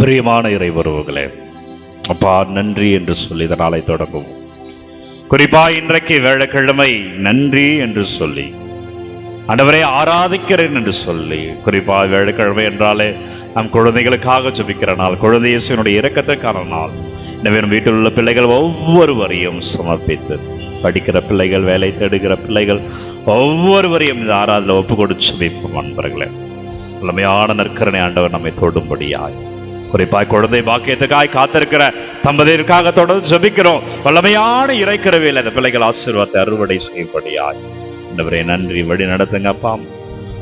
பிரியமான இறை உறவுகளே, அப்பா நன்றி என்று சொல்லி இந்த நாளை தொடங்குவோம். குறிப்பா இன்றைக்கு வேளைக்கிழமை நன்றி என்று சொல்லி ஆண்டவரை ஆராதிக்கிறேன் என்று சொல்லி, குறிப்பா வேளைக்கிழமை என்றாலே நம் குழந்தைகளுக்காக ஜெபிக்கிற நாள், குழந்தை இயேசுவினுடைய இரக்கத்திற்கான நாள். எனவே வீட்டில் உள்ள பிள்ளைகள் ஒவ்வொருவரையும் சமர்ப்பித்து, படிக்கிற பிள்ளைகள், வேலை தேடுகிற பிள்ளைகள் ஒவ்வொருவரையும் இந்த ஆராதனை ஒப்பு கொடுத்து ஜெபிப்போம். அன்பர்களே, வல்லமையான நற்கருணை ஆண்டவர் நம்மை தொடும்படியாய், குறிப்பாய் குழந்தை பாக்கியத்துக்காய் காத்திருக்கிற தம்பதியருக்காக தொடர்ந்து ஜெபிக்கிறோம். வல்லமையான இறைக்கிறவையில் அந்த பிள்ளைகள் ஆசீர்வாதத்தை அறுவடை செய்யும்படியாய் ஆண்டவரே நன்றி. வழி நடத்துங்க அப்பா.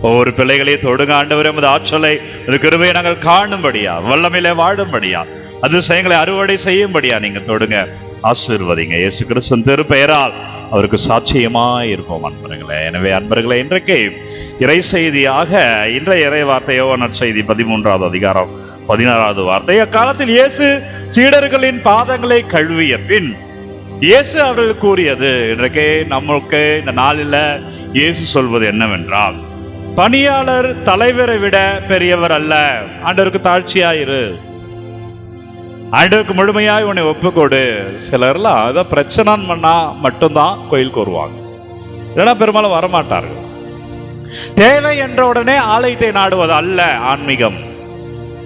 ஒவ்வொரு பிள்ளைகளையும் தொடுங்க ஆண்டவரே. நமது ஆற்றலை, அது கிருபையை நாங்கள் காணும்படியா, வல்லமையில வாழும்படியா, அதிசயங்களை அறுவடை செய்யும்படியா நீங்க தொடுங்க, ஆசீர்வதிங்க. இயேசு கிறிஸ்துவின் திருப்பெயரால் அவருக்கு சாட்சியமாய் இருப்போம் அன்பர்களே. எனவே அன்பர்களே, இன்றைக்கு இறை செய்தியாக இன்றைய இறை வார்த்தை யோவான் செய்தி 13வது அதிகாரம் 16வது வார்த்தை. அக்காலத்தில் இயேசு சீடர்களின் பாதங்களை கழுவிய பின் இயேசு அவர்கள் கூறியது. இன்றைக்கு நம்மளுக்கு இந்த நாளில் இயேசு சொல்வது என்னவென்றால், பணியாளர் தலைவரை விட பெரியவர் அல்ல. ஆண்டவருக்கு தாழ்ச்சியாயிரு, ஆண்டவருக்கு முழுமையாய் உன்னை ஒப்புக்கொடு. சிலர்லாம் அதை பிரச்சனை பண்ணா மட்டும்தான் கோயிலுக்கு வருவாங்க, இல்லைன்னா பெரும்பாலும் வரமாட்டார்கள். தேவை என்ற உடனே ஆலயத்தை நாடுவது அல்ல ஆன்மீகம்.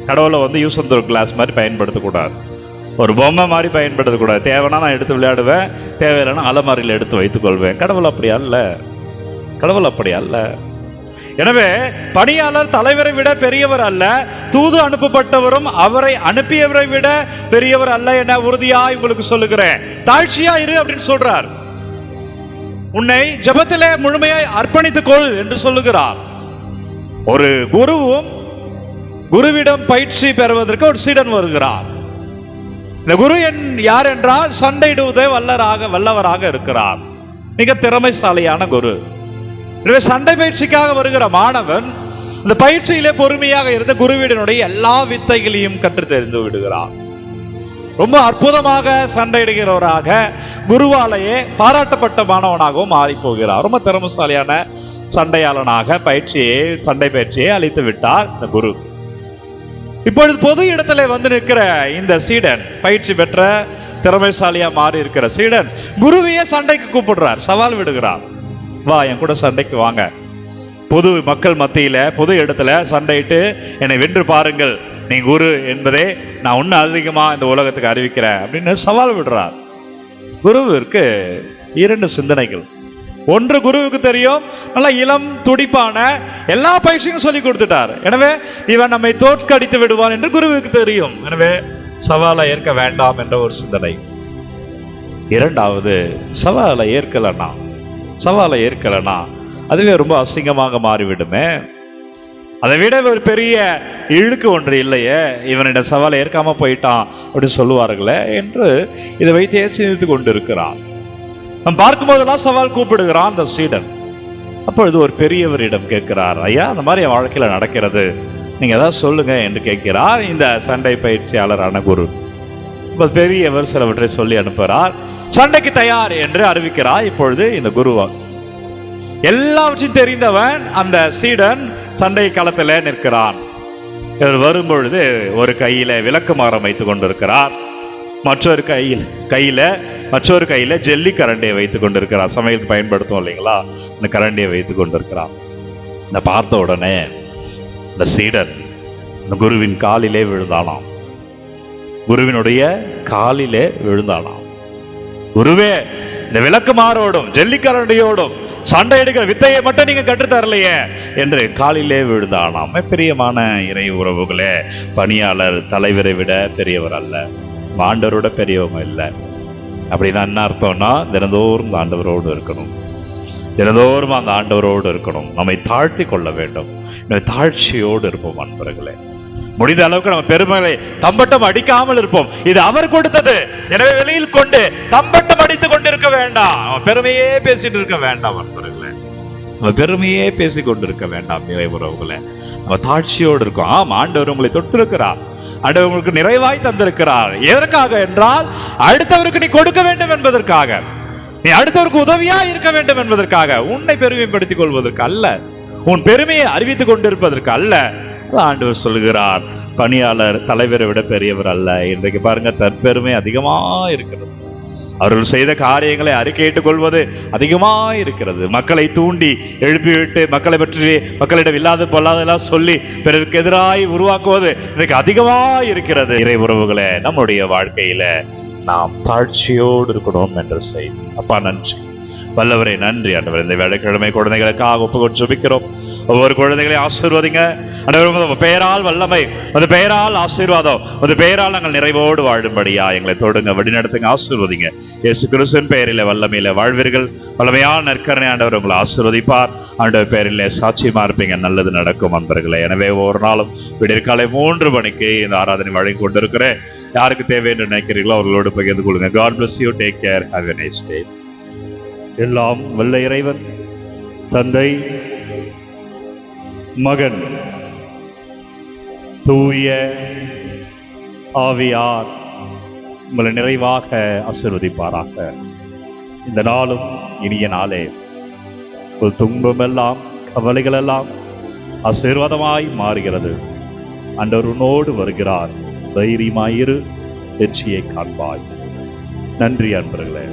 கடவுளை யூஸ் அண்ட் த்ரோ கிளாஸ் மாதிரி பயன்படுத்தக்கூடாது, ஒரு பொம்மை மாதிரி பயன்படுத்தக்கூடாது. தேவைன்னா நான் எடுத்து விளையாடுவேன், தேவையில்லைன்னா அலமாரியில் எடுத்து வைத்துக் கொள்வேன். கடவுள் அப்படி அல்ல, கடவுள் அப்படி அல்ல. எனவே பணியாளர் தலைவரை விட பெரியவர் அல்ல, தூது அனுப்பப்பட்டவரும் அவரை அனுப்பியவரை விட பெரியவர் அல்ல என உறுதியாய் உங்களுக்கு சொல்லுகிறேன். தாழ்ச்சியா இரு அப்படின்னு சொல்றார். உன்னை ஜெபத்திலே முழுமையாய் அர்ப்பணித்துக் கொள் என்று சொல்லுகிறார். ஒரு குருவும் குருவிடம் பயிற்சி பெறுவதற்கு ஒரு சீடன் வருகிறார். இந்த குரு யார் என்றால் சண்டையிடுவதே வல்லவராக இருக்கிறார், மிக திறமைசாலியான குரு. எனவே சண்டை பயிற்சிக்காக வருகிற மாணவன் இந்த பயிற்சியிலே பொறுமையாக இருந்த குருவிடனுடைய எல்லா வித்தைகளையும் கற்று தெரிந்து விடுகிறார். ரொம்ப அற்புதமாக சண்டையிடுகிறவராக, குருவாலேயே பாராட்டப்பட்ட மாணவனாகவும் மாறி போகிறார். ரொம்ப திறமைசாலியான சண்டையாளனாக சண்டை பயிற்சியை அளித்து விட்டார் இந்த குரு. இப்பொழுது பொது இடத்துல நிற்கிற இந்த சீடன், பயிற்சி பெற்ற திறமைசாலியா மாறி இருக்கிற சீடன் குருவையே சண்டைக்கு கூப்பிடுறார், சவால் விடுகிறார். வா, என் கூட சண்டைக்கு வாங்க, பொது மக்கள் மத்தியில பொது இடத்துல சண்டையிட்டு என்னை வென்று பாருங்கள், நீ குரு என்பதே நான் இன்னும் அதிகமா இந்த உலகத்துக்கு அறிவிக்கிறேன் அப்படின்னு சவால் விடுறார். குருவிற்கு இரண்டு சிந்தனைகள். ஒன்று, குருவுக்கு தெரியும் நல்ல இளம் துடிப்பான எல்லா பயிற்சியும் சொல்லி கொடுத்துட்டார், எனவே இவன் நம்மை தோற்கடித்து விடுவான் என்று குருவுக்கு தெரியும். எனவே சவாலை ஏற்க வேண்டாம் என்ற ஒரு சிந்தனை. இரண்டாவது, சவாலை ஏற்கலனா அதுவே ரொம்ப அசிங்கமாக மாறிவிடுமே, அதை விட ஒரு பெரிய இழுக்கு ஒன்று இல்லையே, இவனிட சவாலை ஏற்காம போயிட்டான் அப்படின்னு சொல்லுவார்களே என்று இதை வைத்தே சிந்தித்து கொண்டிருக்கிறான். நாம் பார்க்கும் போதெல்லாம் சவால் கூப்பிடுகிறான் அந்த சீடன். அப்பொழுது ஒரு பெரியவரிடம் கேட்கிறார், ஐயா அந்த மாதிரி என் வாழ்க்கையில நடக்கிறது, நீங்க ஏதாவது சொல்லுங்க என்று கேட்கிறார் இந்த சண்டை பயிற்சியாளரான குரு. பெரியவர் சிலவற்றை சொல்லி அனுப்புகிறார். சண்டைக்கு தயார் என்று அறிவிக்கிறார். இப்பொழுது இந்த குருவா எல்லாவற்றையும் தெரிந்தவன் அந்த சீடன் சண்டை களத்தில் நிற்கிறான். இவர் வரும்பொழுது ஒரு கையில விளக்குமாறம் வைத்துக் கொண்டிருக்கிறார், மற்றொரு கையில ஜெல்லி கரண்டியை வைத்துக் கொண்டிருக்கிறார். சமையலுக்கு பயன்படுத்தும் இல்லைங்களா, இந்த கரண்டியை வைத்துக் கொண்டிருக்கிறார். இந்த பார்த்த உடனே இந்த சீடன் இந்த குருவின் காலிலே விழுந்தானாம், குருவினுடைய காலிலே விழுந்தானாம். குருவே, இந்த விளக்குமாரோடும் ஜெல்லிக்கரண்டியோடும் சண்டை எடுக்கிற வித்தையை மட்டும் நீங்க கற்றுத்தரலையே என்று காலிலே விழுந்தானாம். பிரியமான இறை உறவுகளே, பணியாளர் தலைவரை விட பெரியவர் அல்ல, ஆண்டவரோட பெரியவங்க இல்லை. அப்படின்னா என்ன அர்த்தம்னா, தினந்தோறும் ஆண்டவரோடு இருக்கணும், தினந்தோறும் அந்த ஆண்டவரோடு இருக்கணும். நம்மை தாழ்த்தி கொள்ள வேண்டும், தாழ்ச்சியோடு இருப்போம் அன்பர்களே. முடிந்த அளவுக்கு நம்ம பெருமைகளை தம்பட்டம் அடிக்காமல் இருப்போம். இது அவர் கொடுத்தது, எனவே வெளியில் கொண்டு தம்பட்டம் அடித்துக் கொண்டிருக்க வேண்டாம், பெருமையே பேசிட்டு இருக்க வேண்டாம் அன்பர்களே. நம்ம பெருமையே பேசி கொண்டிருக்க வேண்டாம் இறை உறவுகளே. நம்ம தாழ்ச்சியோடு இருக்கோம். ஆண்டவர் உங்களை தொட்டிருக்கிறார், ஆண்டவர் உங்களுக்கு நிறைவாய் தந்திருக்கிறார். எதற்காக என்றால், அடுத்தவருக்கு நீ கொடுக்க வேண்டும் என்பதற்காக, நீ அடுத்தவருக்கு உதவியா இருக்க வேண்டும் என்பதற்காக, உன்னை பெருமைப்படுத்திக் கொள்வதற்கு அல்ல, உன் பெருமையை அறிவித்துக் கொண்டிருப்பதற்கு அல்ல. ஆண்டவர் சொல்லுகிறார், பணியாளர் தலைவரை விட பெரியவர் அல்ல. இன்றைக்கு பாருங்க, தற்பெருமை அதிகமா இருக்கிறது. அவர்கள் செய்த காரியங்களை அறிக்கையிட்டுக் கொள்வது அதிகமாக இருக்கிறது. மக்களை தூண்டி எழுப்பிவிட்டு மக்களை பற்றி மக்களிடம் இல்லாத பொல்லாதெல்லாம் சொல்லி பிறருக்கு எதிராய் உருவாக்குவது இன்றைக்கு அதிகமாக இருக்கிறது. இறை உறவுகளை நம்முடைய வாழ்க்கையில நாம் தாழ்ச்சியோடு இருக்கணும் என்ற செய்தி. அப்பா நன்றி, வல்லவரே நன்றி ஆண்டவர். இந்த வேலைக்கிழமை குழந்தைகளுக்காக ஒப்புக்கொண்டு ஜெபிக்கிறோம். ஒவ்வொரு குழந்தைகளையும் ஆசீர்வதிங்க ஆண்டவர். பெயரால் வல்லமை, அந்த பெயரால் ஆசீர்வாதம், அந்த பெயரால் நாங்கள் நிறைவோடு வாழும்படியா எங்களை தொடுங்க, வழிநடத்துங்க, ஆசீர்வதிங்க. இயேசு கிறிஸ்துவின் பெயரிலே வல்லமையில வாழ்வீர்கள். வல்லமையான நற்கருணை ஆண்டவர் உங்களை ஆசீர்வதிப்பார். ஆண்டவர் பெயரிலே சாட்சியமா இருப்பீங்க. நல்லது நடக்கும் அன்பர்களே. எனவே ஒவ்வொரு நாளும் விடியற்காலை 3 மணிக்கு இந்த ஆராதனை வழங்கி கொண்டிருக்கிறேன். யாருக்கு தேவை என்று நினைக்கிறீர்களோ அவர்களோடு பகிர்ந்து கொள்ளுங்க. God bless you. Take care. Have a nice day. எல்லாம் வல்ல இறைவன் தந்தை, மகன், தூய ஆவியார் உங்களை நிறைவாக ஆசீர்வதிப்பாராக. இந்த நாளும் இனிய நாளே. ஒரு துன்பமெல்லாம் கவலைகள் எல்லாம் ஆசீர்வாதமாய் மாறுகிறது. ஆண்டவர் உன்னோடு வருகிறார். தைரியமாயிரு, வெற்றியை காண்பாய். நன்றி அன்பர்களே.